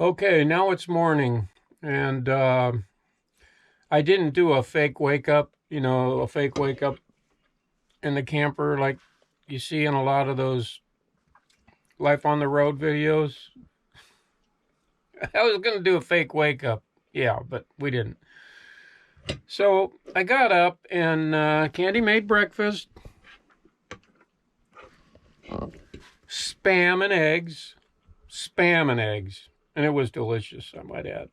Okay, now it's morning, and I didn't do a fake wake up, a fake wake up in the camper like you see in a lot of those life on the road videos. I was going to do a fake wake up, yeah, but we didn't. So I got up and Candy made breakfast, spam and eggs, and it was delicious, I might add.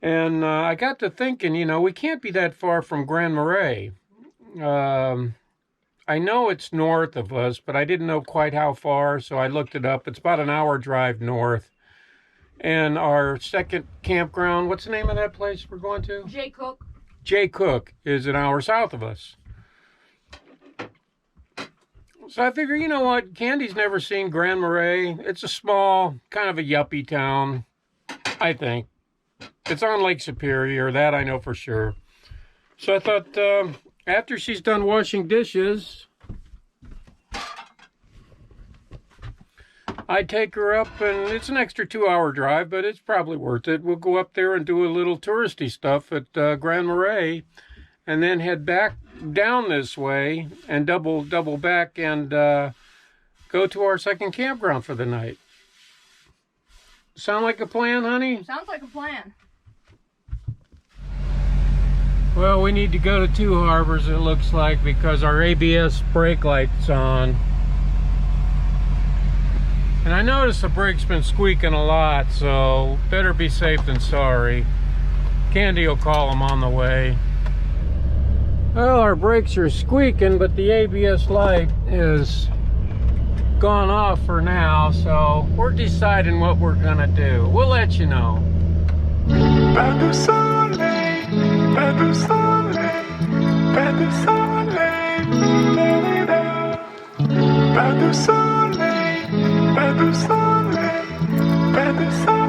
And I got to thinking, we can't be that far from Grand Marais. I know it's north of us, but I didn't know quite how far, so I looked it up. It's about an hour drive north. And our second campground, what's the name of that place we're going to? COOKE is an hour south of us. So I figure, you know what? Candy's never seen Grand Marais. It's a small, kind of a yuppie town, I think. It's on Lake Superior, that I know for sure. So I thought, after she's done washing dishes, I'd take her up, and it's an extra 2-hour drive, but it's probably worth it. We'll go up there and do a little touristy stuff at Grand Marais, and then head back down this way and double back and go to our second campground for the night. Sound like a plan, honey? Sounds like a plan. Well, we need to go to Two Harbors, it looks like, because our ABS brake light's on. And I noticed the brake's been squeaking a lot, so better be safe than sorry. Candy will call them on the way. Well, our brakes are squeaking, but the ABS light is gone off for now, so we're deciding what we're gonna do. We'll let you know. Pas de soleil, pas de soleil, pas de soleil, pas de soleil, pas de soleil, pas de soleil.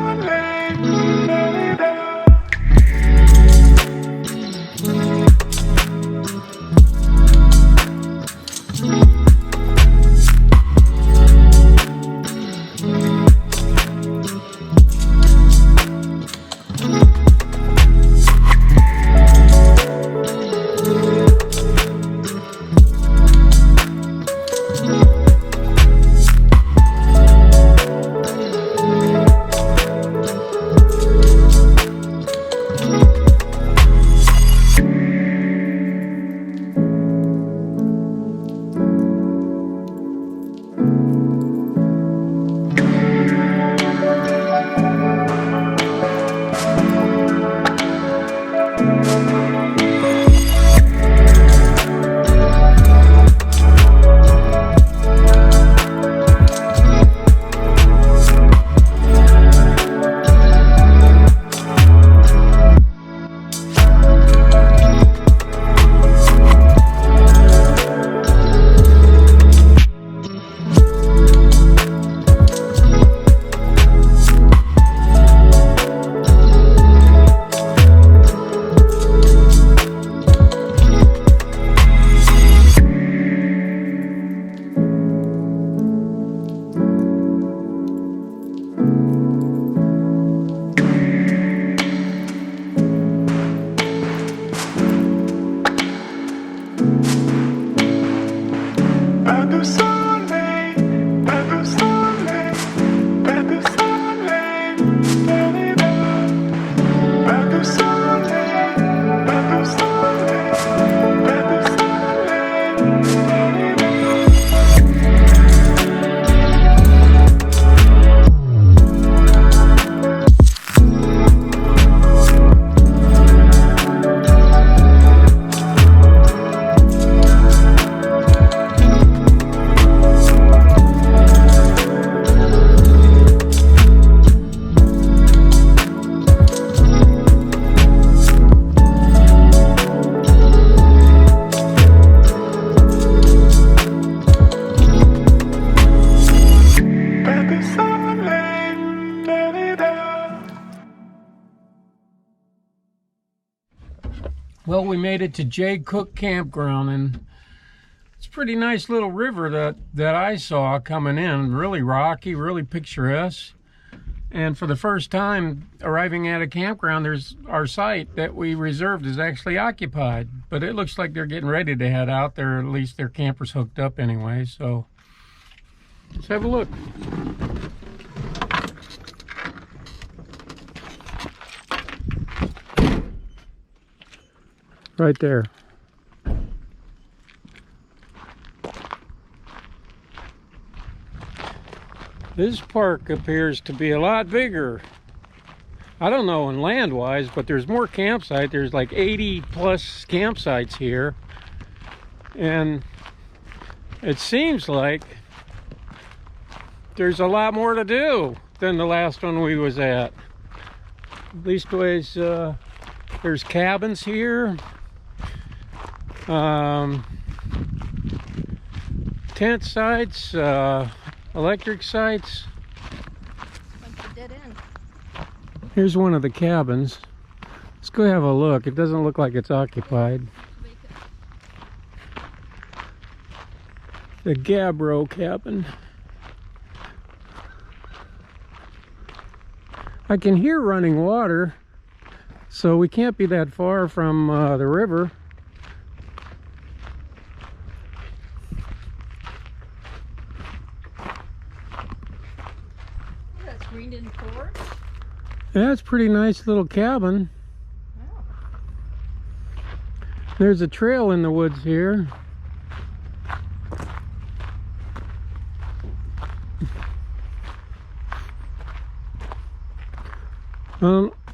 Well, we made it to COOKE Campground, and it's a pretty nice little river that I saw coming in. Really rocky, really picturesque. And for the first time arriving at a campground, there's our site that we reserved is actually occupied. But it looks like they're getting ready to head out there. At least their camper's hooked up anyway. So let's have a look. Right there. This park appears to be a lot bigger. I don't know in land-wise, but there's more campsites. There's like 80 plus campsites here. And it seems like there's a lot more to do than the last one we was at. Leastways, there's cabins here. Tent sites, electric sites. Like the dead end. Here's one of the cabins. Let's go have a look. It doesn't look like it's occupied. The Gabbro cabin. I can hear running water, so we can't be that far from the river. That's greened in forest. Yeah, it's a pretty nice little cabin. Wow. There's a trail in the woods here.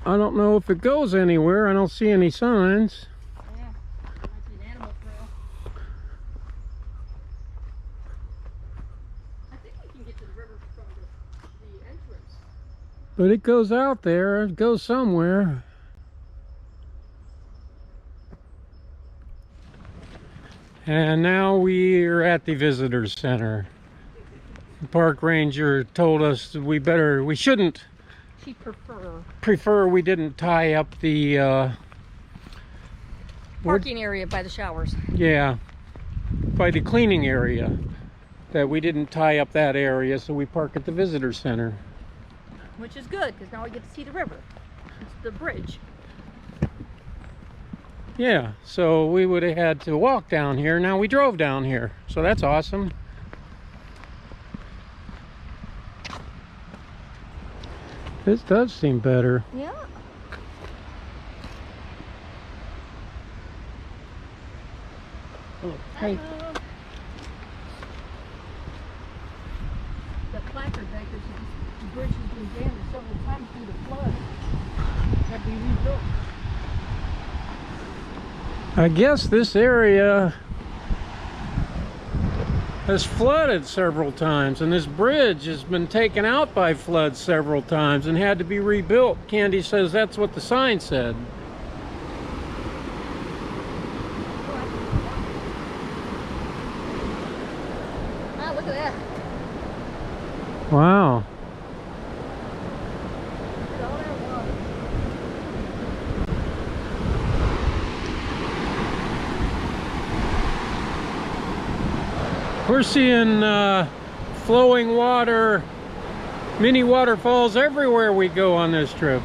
I don't know if it goes anywhere. I don't see any signs. Yeah. Might be an animal trail. I think we can get to the river from the entrance. But it goes out there. It goes somewhere. And now we're at the visitor center. The park ranger told us we shouldn't She prefer we didn't tie up the parking area by the showers. yeah, by the cleaning area, that we didn't tie up that area, so we park at the visitor center. Which is good, because now we get to see the river. It's the bridge. Yeah, so we would have had to walk down here. Now we drove down here, so that's awesome. This does seem better. Yeah. Oh, hey. The placard back there says the bridge has been damaged several times due to flood. Had to be rebuilt. I guess this area has flooded several times, and this bridge has been taken out by floods several times and had to be rebuilt. Candy says that's what the sign said. Ah, look at that. Wow. Look at all that water. We're seeing flowing water, mini waterfalls everywhere we go on this trip.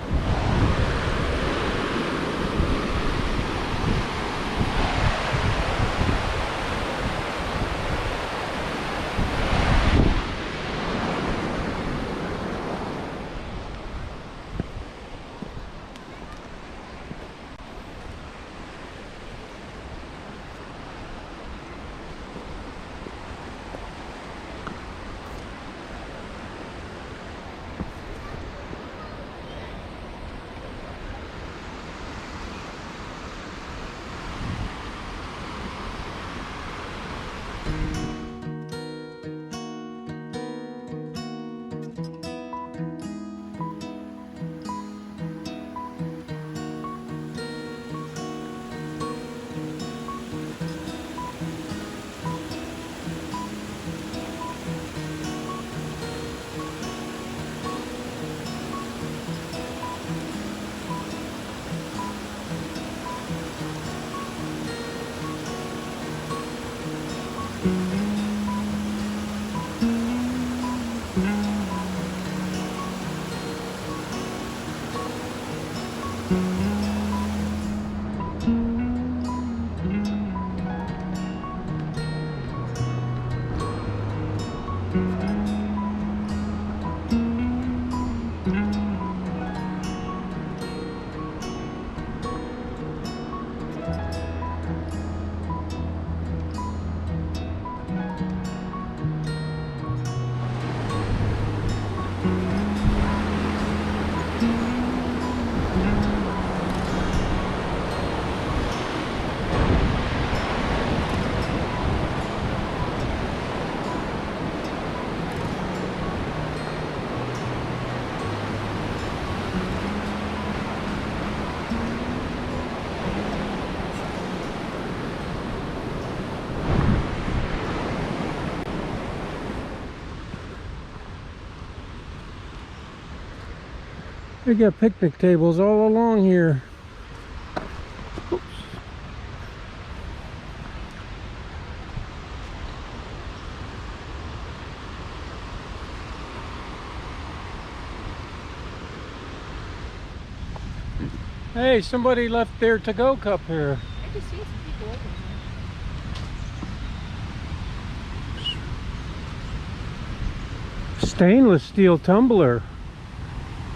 They got picnic tables all along here. Oops. Hey, somebody left their to-go cup here. I just see some people over there. Stainless steel tumbler.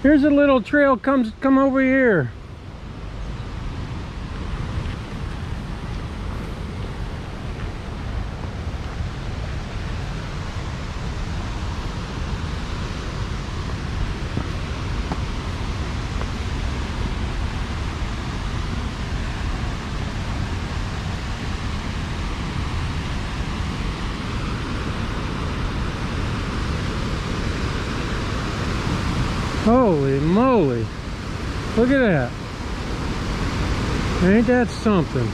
Here's a little trail, come over here. Holy moly. Look at that. Ain't that something?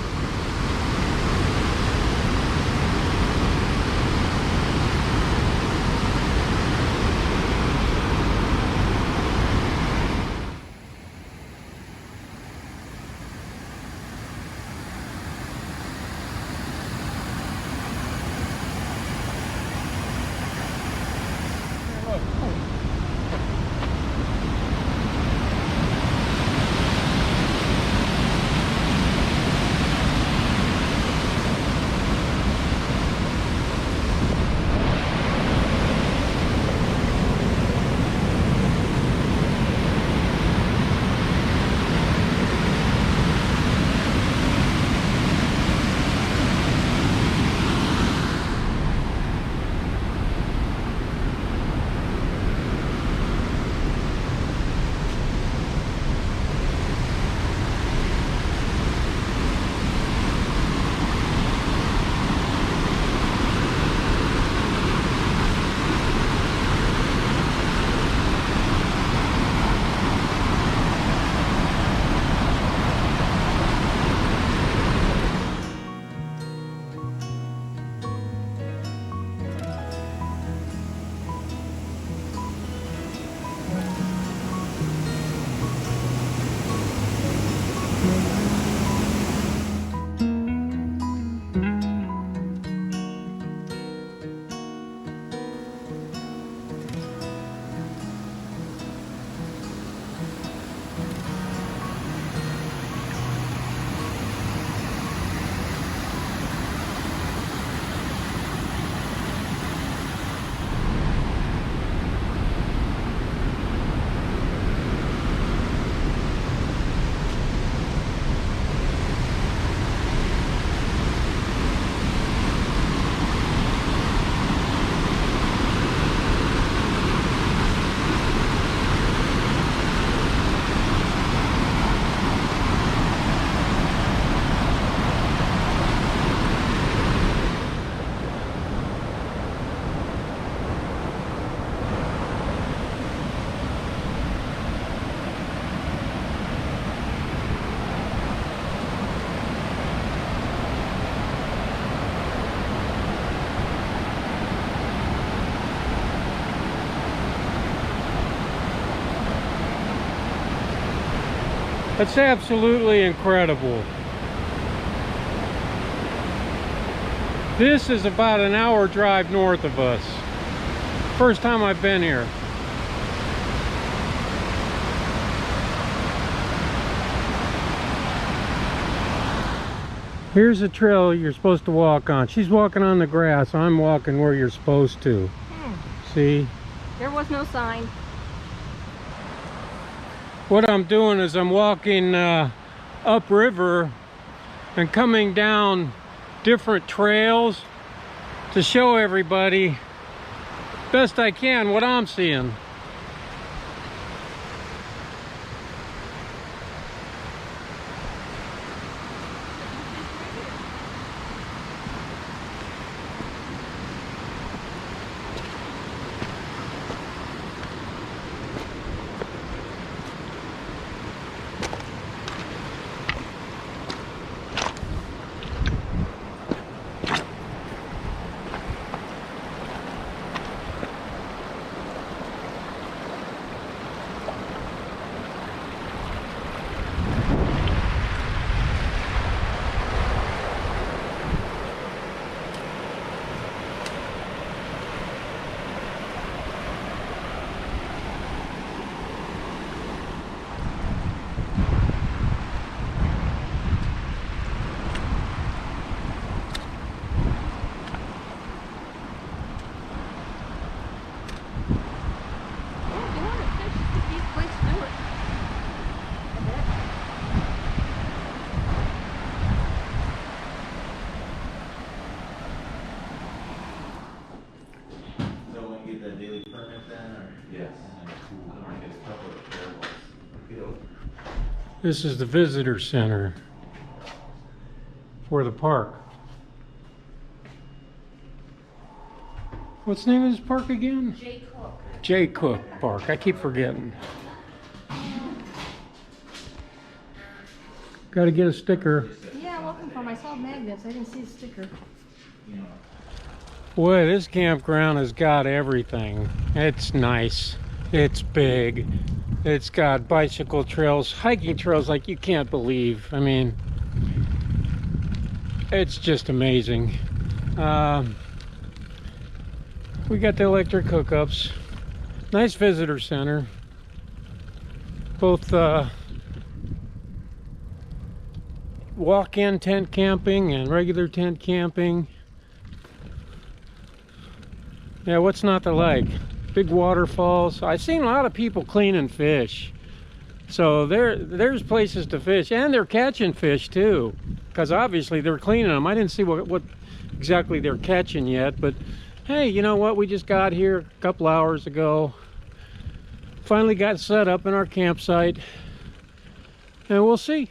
That's absolutely incredible. This is about an hour drive north of us. First time I've been here. Here's a trail you're supposed to walk on. She's walking on the grass. I'm walking where you're supposed to. See? There was no sign. What I'm doing is I'm walking upriver and coming down different trails to show everybody best I can what I'm seeing. This is the visitor center for the park. What's the name of this park again? J. Cook Park. I keep forgetting. Got to get a sticker. Yeah, looking for 'em. I saw magnets. I didn't see a sticker. Boy, this campground has got everything. It's nice. It's big. It's got bicycle trails, hiking trails like you can't believe. I mean, it's just amazing. We got the electric hookups. Nice visitor center. Both walk-in tent camping and regular tent camping. Yeah, what's not to like? Big waterfalls. I've seen a lot of people cleaning fish. So there's places to fish, and they're catching fish too, because obviously they're cleaning them. I didn't see what exactly they're catching yet, but hey, you know what? We just got here a couple hours ago. Finally got set up in our campsite, and we'll see.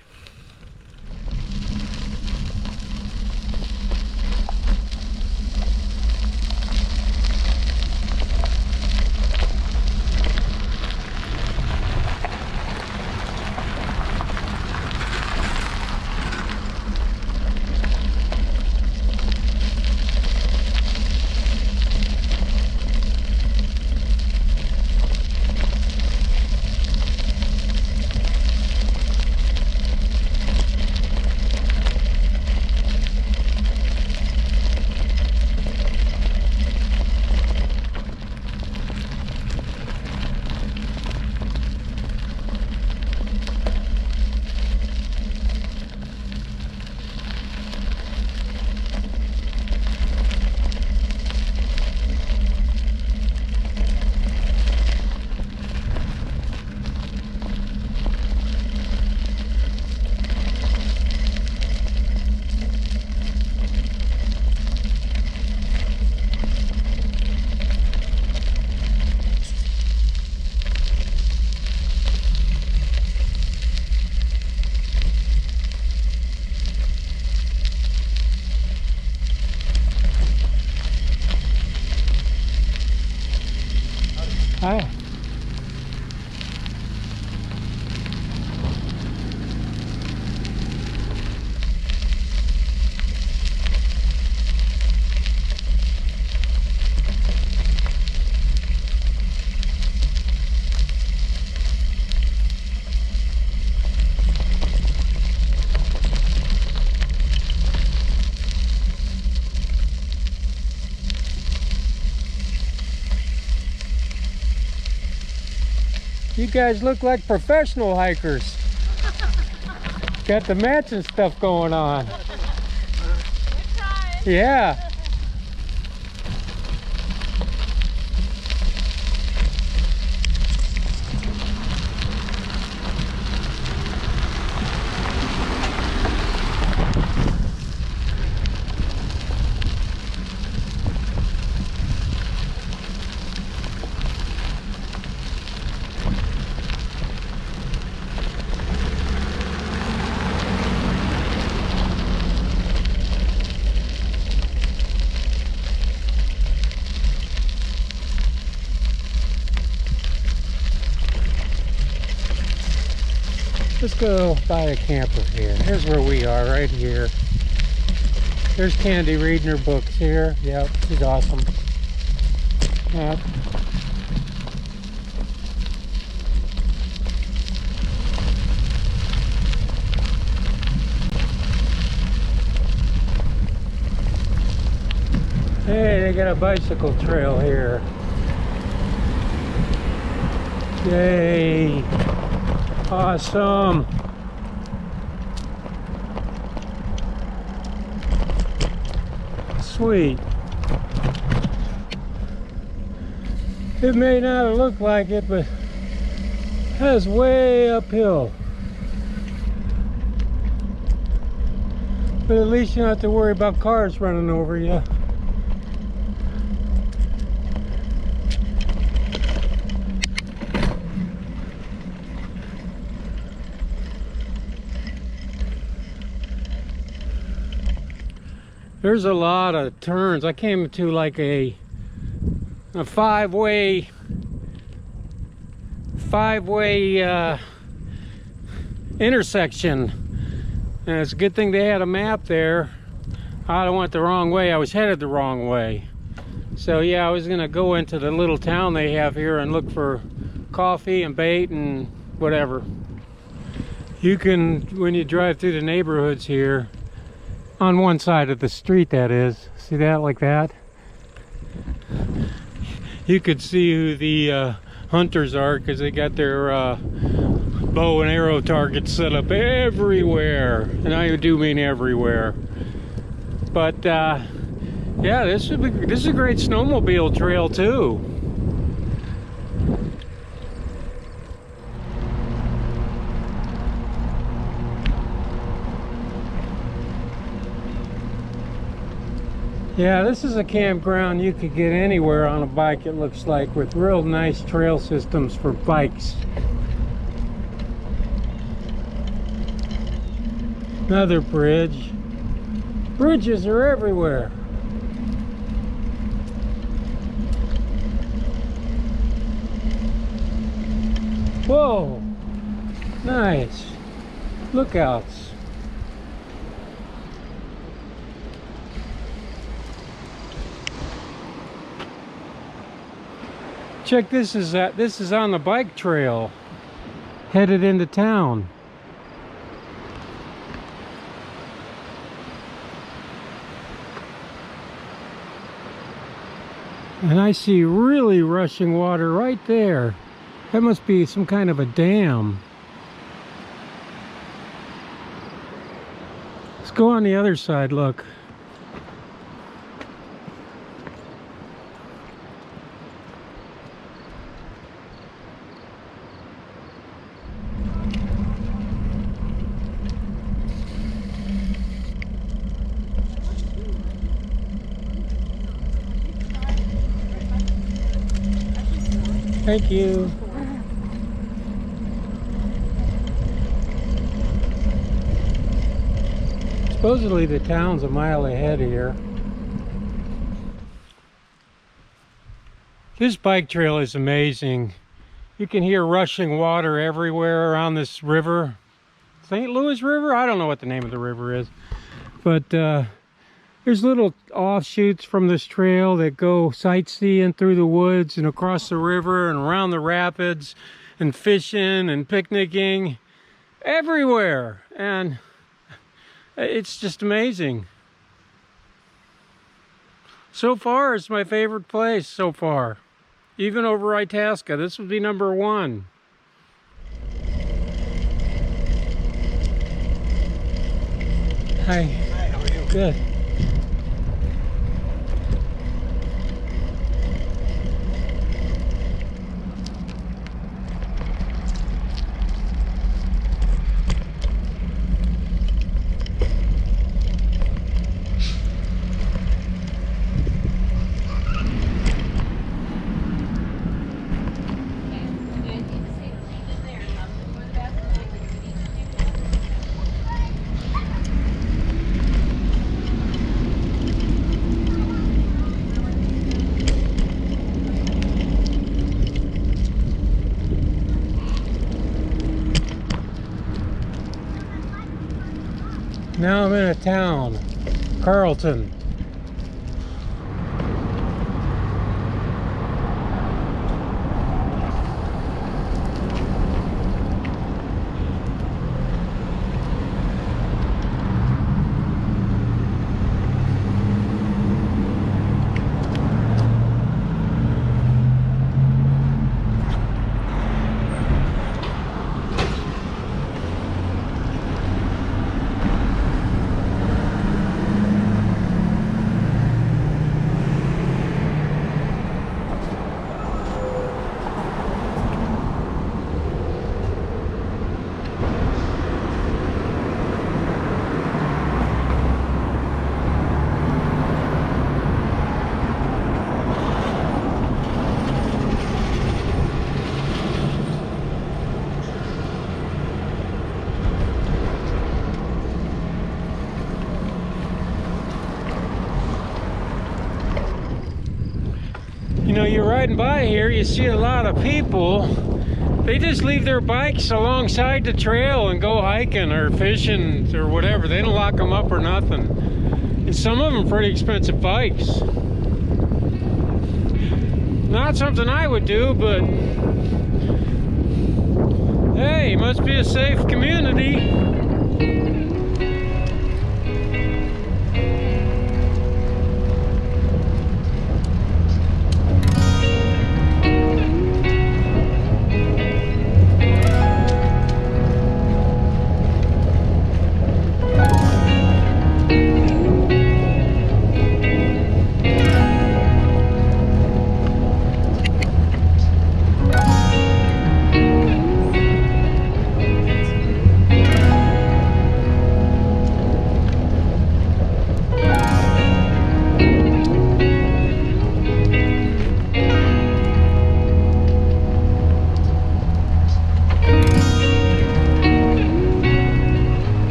Hi. You guys look like professional hikers. Got the matching stuff going on. Yeah. Let's go buy a camper here. Here's where we are, right here. There's Candy reading her books here. Yep, she's awesome. Yep. Hey, they got a bicycle trail here. Yay! Awesome! Sweet. It may not look like it, but that's way uphill. But at least you don't have to worry about cars running over you. There's a lot of turns. I came to like a five-way intersection, and it's a good thing they had a map there. I went the wrong way. I was headed the wrong way. So yeah, I was gonna go into the little town they have here and look for coffee and bait and whatever. You can, when you drive through the neighborhoods here, on one side of the street that is, see that, like that? You could see who the hunters are, because they got their bow and arrow targets set up everywhere, and I do mean everywhere. But yeah, this is a great snowmobile trail too. Yeah, this is a campground you could get anywhere on a bike, it looks like, with real nice trail systems for bikes. Another bridge. Bridges are everywhere. Whoa, nice. Lookouts. Check this is on the bike trail headed into town. And I see really rushing water right there. That must be some kind of a dam. Let's go on the other side, look. Thank you. Supposedly the town's a mile ahead here. This bike trail is amazing. You can hear rushing water everywhere around this river. St. Louis River? I don't know what the name of the river is. But there's little offshoots from this trail that go sightseeing through the woods and across the river and around the rapids and fishing and picnicking everywhere. And it's just amazing. So far, it's my favorite place so far. Even over Itasca, this would be number one. Hi. Hi, how are you? Good. Now I'm in a town, Carlton. riding by here, you see a lot of people. They just leave their bikes alongside the trail and go hiking or fishing or whatever. They don't lock them up or nothing. And some of them are pretty expensive bikes. Not something I would do, but hey, it must be a safe community.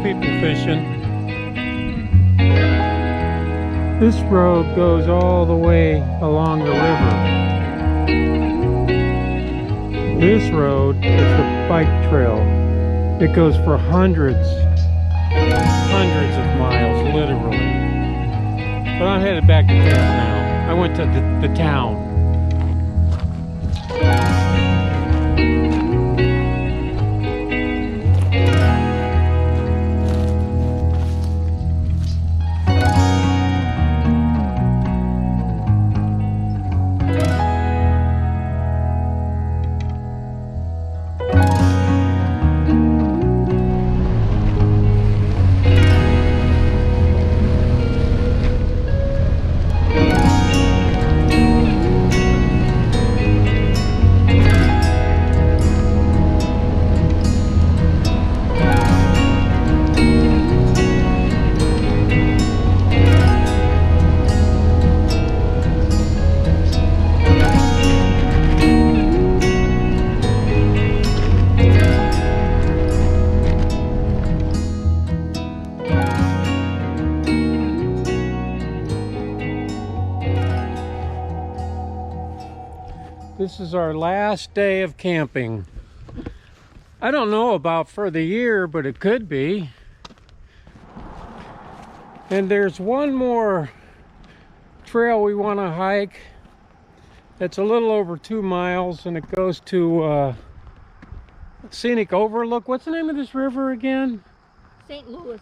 People fishing. This road goes all the way along the river. This road is the bike trail. It goes for hundreds of miles, literally. But I'm headed back to camp now. I went to the town. This is our last day of camping. I don't know about for the year, but it could be. And there's one more trail we want to hike. It's a little over 2 miles and it goes to Scenic Overlook. What's the name of this river again? St. Louis.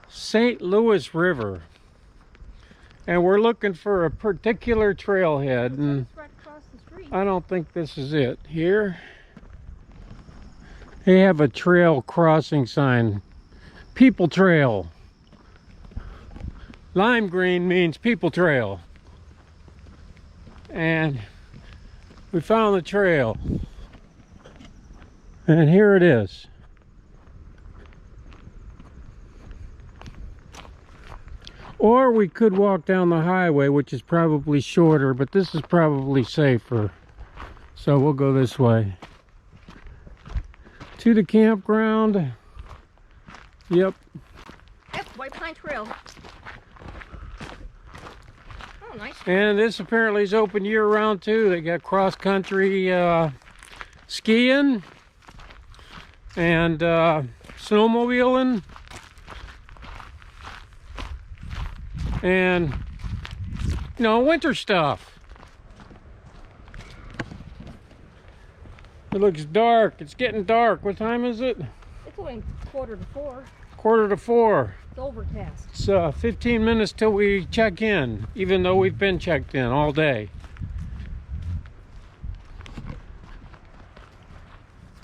St. Louis River. And we're looking for a particular trailhead. And Right across the street. I don't think this is it. Here, they have a trail crossing sign. People Trail. Lime green means people trail. And we found the trail. And here it is. Or we could walk down the highway, which is probably shorter, but this is probably safer. So we'll go this way. To the campground. Yep. Yep, White Pine Trail. Oh, nice. And this apparently is open year-round too. They got cross-country skiing and snowmobiling. And, you know, winter stuff. It looks dark. It's getting dark. What time is it? It's only 3:45. 3:45. It's overcast. It's 15 minutes till we check in, even though we've been checked in all day.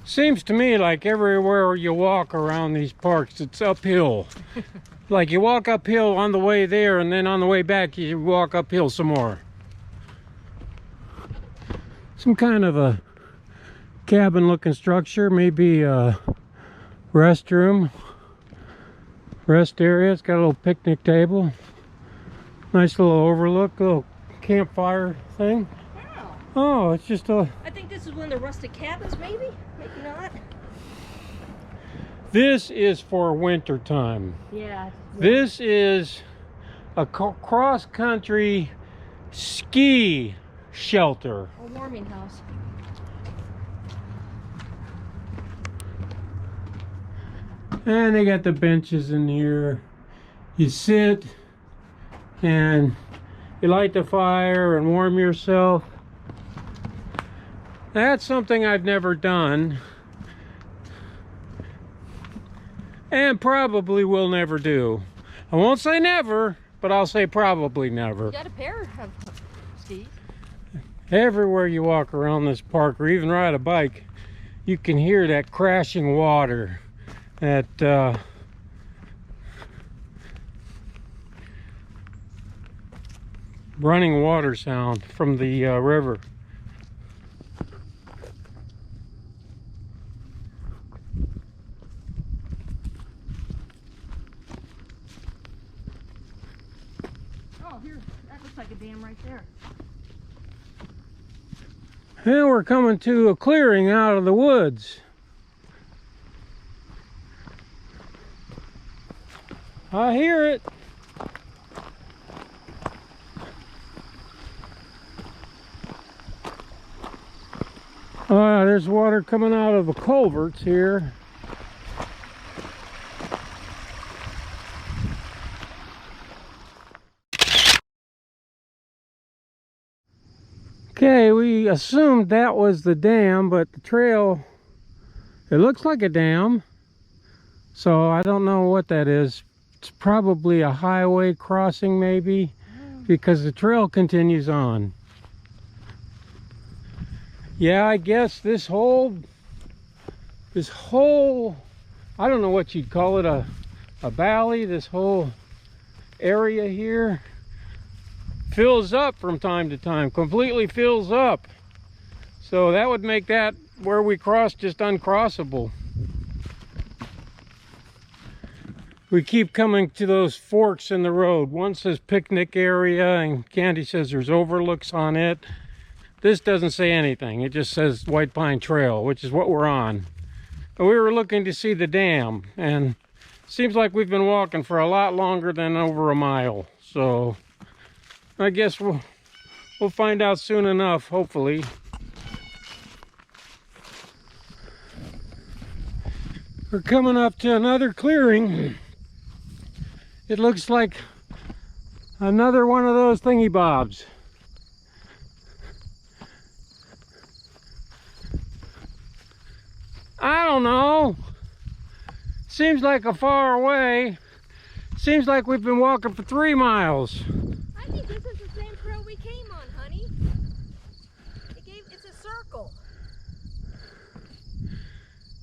Seems to me like everywhere you walk around these parks, it's uphill. Like you walk uphill on the way there, and then on the way back you walk uphill some more. Some kind of a cabin looking structure, maybe a restroom, rest area. It's got a little picnic table, nice little overlook, little campfire thing. Oh, it's just a... I think this is one of the rustic cabins, maybe? Maybe not. This is for winter time. Yeah. This is a cross-country ski shelter. A warming house. And they got the benches in here. You sit and you light the fire and warm yourself. That's something I've never done. And probably will never do. I won't say never, but I'll say probably never. You got a pair of skis. Everywhere you walk around this park or even ride a bike, you can hear that crashing water, that running water sound from the river. Oh, here, that looks like a dam right there. And we're coming to a clearing out of the woods. I hear it. There's water coming out of the culverts here. Okay, we assumed that was the dam, but the trail, it looks like a dam. So I don't know what that is. It's probably a highway crossing maybe, because the trail continues on. Yeah, I guess this whole, I don't know what you'd call it, a valley, this whole area here fills up from time to time, completely fills up. So that would make that where we cross just uncrossable. We keep coming to those forks in the road. One says picnic area and Candy says there's overlooks on it. This doesn't say anything. It just says White Pine Trail, which is what we're on. But we were looking to see the dam, and it seems like we've been walking for a lot longer than over a mile. So I guess we'll find out soon enough, hopefully. We're coming up to another clearing. It looks like another one of those thingy bobs. I don't know. Seems like a far away. Seems like we've been walking for 3 miles. I think this is the same trail we came on, honey. It's a circle.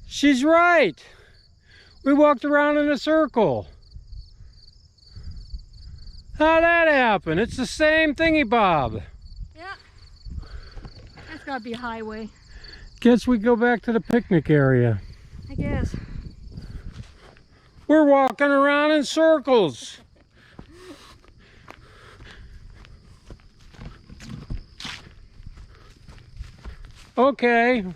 She's right. We walked around in a circle. How'd that happen? It's the same thingy bob. Yeah. That's gotta be a highway. Guess we go back to the picnic area. I guess. We're walking around in circles. Okay.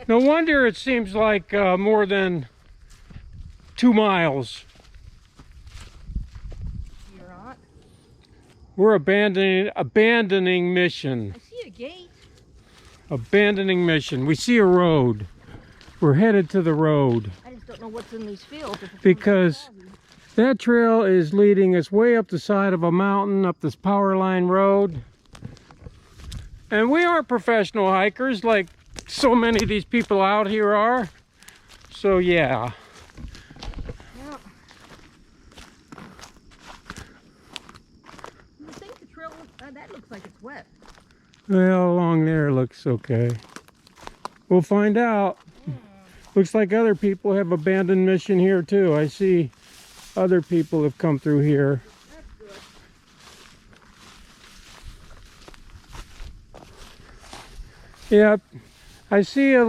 No wonder it seems like more than 2 miles. You're not. We're abandoning mission. I see a gate. Abandoning mission. We see a road. We're headed to the road. I just don't know what's in these fields. Because that trail is leading us way up the side of a mountain, up this power line road. And we aren't professional hikers like so many of these people out here are. So yeah. Yeah. I think the trail, that looks like it's wet. Well, along there looks okay. We'll find out. Looks like other people have abandoned mission here too. I see other people have come through here. That's good. Yep. I see a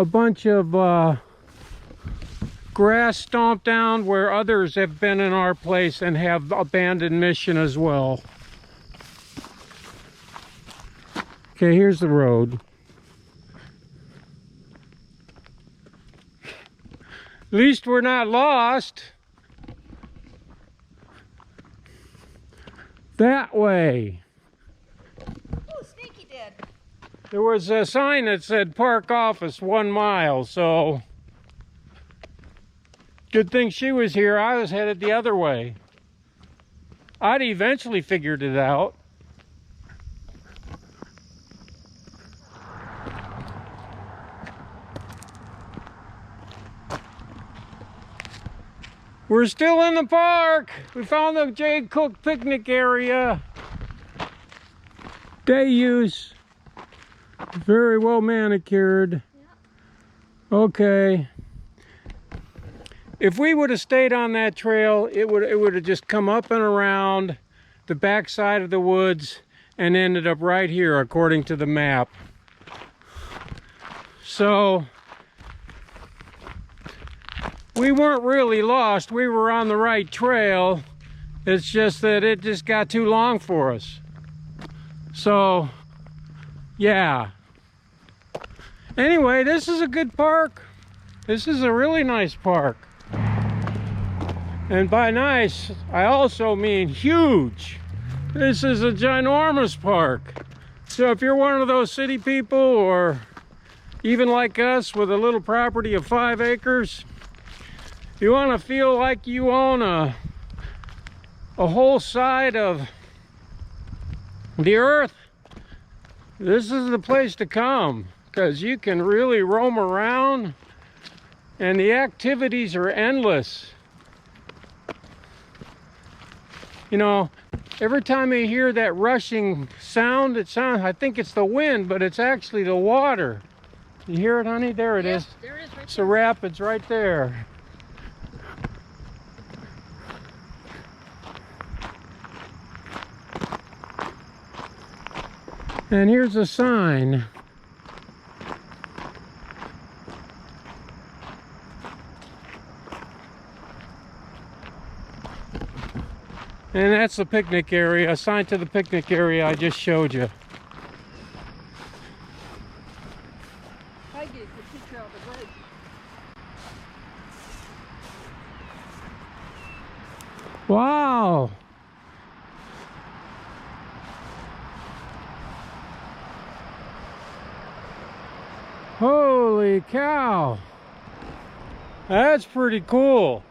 bunch of grass stomped down where others have been in our place and have abandoned mission as well. Okay, here's the road. At least we're not lost. That way. Oh, Sneaky did. There was a sign that said park office 1 mile, so good thing she was here. I was headed the other way. I'd eventually figured it out. We're still in the park. We found the COOKE picnic area. Day use. Very well manicured. Okay. If we would have stayed on that trail, it would have just come up and around the back side of the woods and ended up right here according to the map. So we weren't really lost. We were on the right trail. It's just that it just got too long for us. So, yeah. Anyway, this is a good park. This is a really nice park. And by nice, I also mean huge. This is a ginormous park. So if you're one of those city people, or even like us with a little property of 5 acres, you want to feel like you own a whole side of the earth, this is the place to come, because you can really roam around and the activities are endless. You know, every time you hear that rushing sound, I think it's the wind, but it's actually the water. You hear it, honey? There it is. There it is right It's the rapids right there. And here's a sign. And that's the picnic area, a sign to the picnic area I just showed you. I gave the picture of the bridge. Wow! Holy cow! That's pretty cool.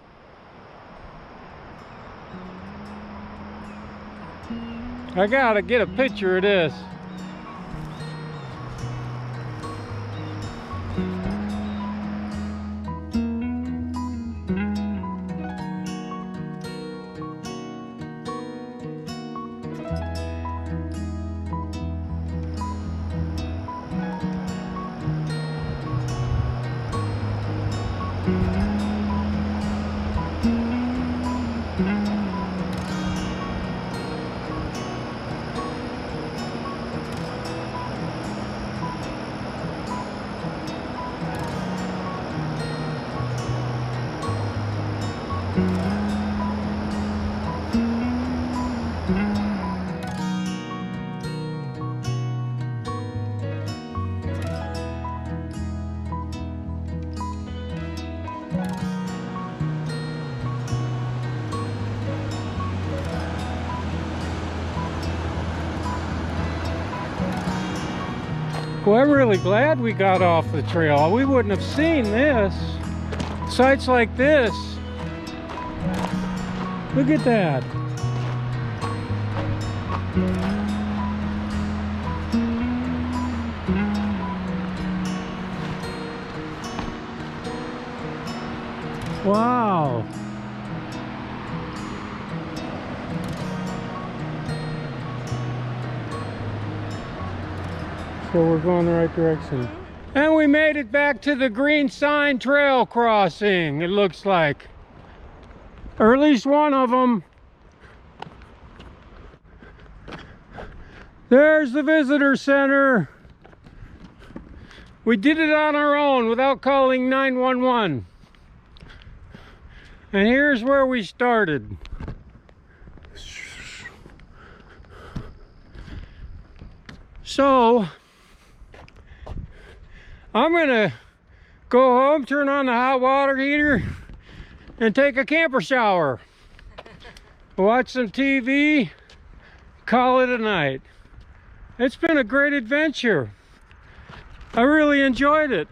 I gotta get a picture of this. Well, I'm really glad we got off the trail. We wouldn't have seen this. Sites like this. Look at that. Wow. So we're going the right direction. And we made it back to the green sign trail crossing, it looks like. Or at least one of them. There's the visitor center. We did it on our own without calling 911. And here's where we started. So, I'm gonna go home, turn on the hot water heater, and take a camper shower. Watch some TV, call it a night. It's been a great adventure. I really enjoyed it.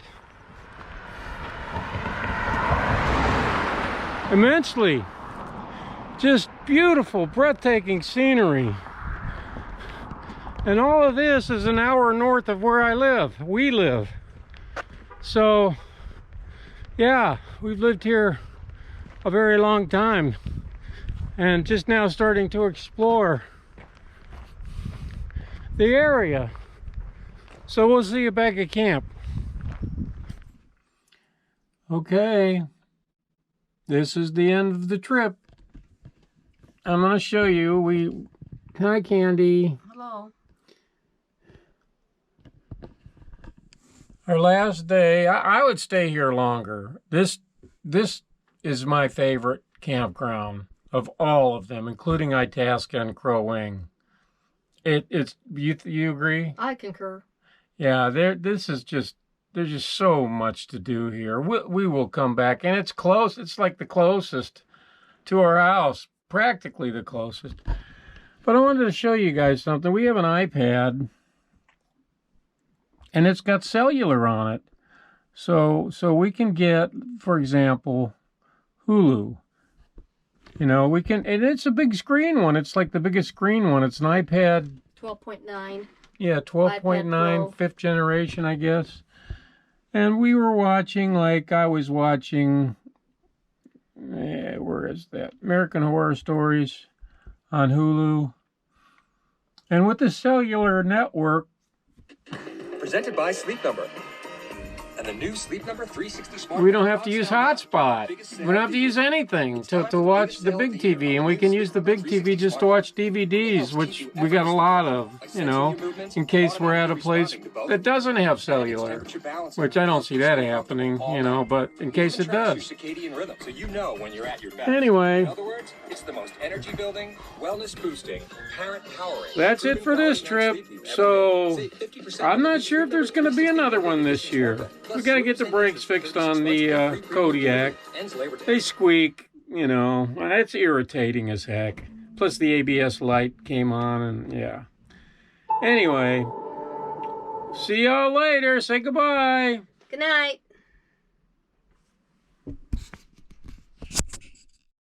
Immensely. Just beautiful, breathtaking scenery. And all of this is an hour north of where I live. We live. So, yeah, we've lived here a very long time. And just now starting to explore the area. So we'll see you back at camp. Okay, this is the end of the trip. I'm gonna show you. Hi, Candy. Hello. Our last day. I would stay here longer. This is my favorite campground of all of them, including Itasca and Crow Wing. It's you agree? I concur. Yeah, there's just so much to do here. We will come back, and it's close. It's like the closest to our house, practically the closest. But I wanted to show you guys something. We have an iPad, and it's got cellular on it, so we can get, for example, Hulu. You know, we can, and it's a big screen one. It's like the biggest screen one. It's an iPad 12.9. Yeah, 12.9, fifth generation, I guess. And we were watching, like I was watching, where is that? American Horror Stories on Hulu. And with the cellular network. Presented by Sleep Number. And the new Sleep Number 360 Smart. We don't have to use hotspot. We don't have to use anything to watch the big TV. And we can use the big TV just to watch DVDs, which we got a lot of, you know, in case we're at a place that doesn't have cellular, which I don't see that happening, you know, but in case it does. Anyway, In other words, it's the most energy building, wellness boosting, parent powering. that's it for this trip. So I'm not sure if there's going to be another one this year. We got to get the brakes fixed on the Kodiak. They squeak, you know. It's irritating as heck. Plus the ABS light came on, and yeah. Anyway, see y'all later. Say goodbye. Good night.